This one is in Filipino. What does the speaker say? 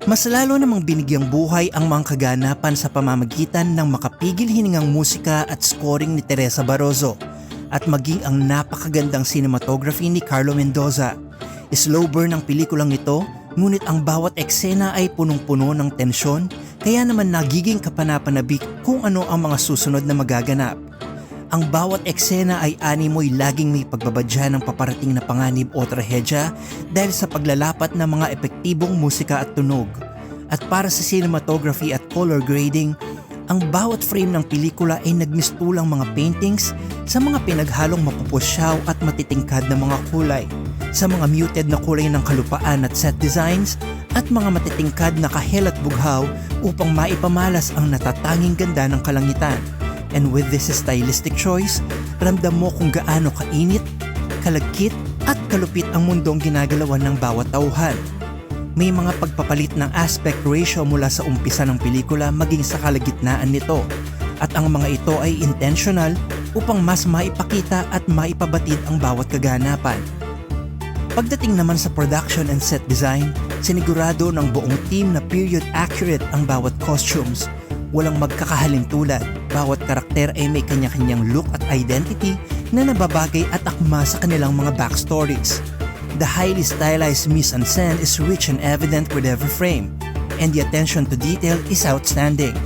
Mas lalo namang binigyang buhay ang mga kaganapan sa pamamagitan ng makapigil hiningang musika at scoring ni Teresa Barroso at maging ang napakagandang cinematography ni Carlo Mendoza. Slow burn ang pelikulang ito, ngunit ang bawat eksena ay punong-puno ng tensyon, kaya naman nagiging kapanapanabik kung ano ang mga susunod na magaganap. Ang bawat eksena ay animoy laging may pagbabadya ng paparating na panganib o trahedya dahil sa paglalapat ng mga epektibong musika at tunog. At para sa cinematography at color grading, ang bawat frame ng pelikula ay nagmistulang mga paintings sa mga pinaghalong mapupusyaw at matitingkad na mga kulay, sa mga muted na kulay ng kalupaan at set designs, at mga matitingkad na kahel at bughaw upang maipamalas ang natatanging ganda ng kalangitan. And with this stylistic choice, ramdam mo kung gaano kainit, kalagkit at kalupit ang mundong ginagalawan ng bawat tauhan. May mga pagpapalit ng aspect ratio mula sa umpisa ng pelikula maging sa kalagitnaan nito, at ang mga ito ay intentional upang mas maipakita at maipabatid ang bawat kaganapan. Pagdating naman sa production and set design, sinigurado ng buong team na period accurate ang bawat costumes. Walang magkakahalin tulad, bawat karakter ay may kanya-kanyang look at identity na nababagay at akma sa kanilang mga backstories. The highly stylized mise-en-scène is rich and evident with every frame, and the attention to detail is outstanding.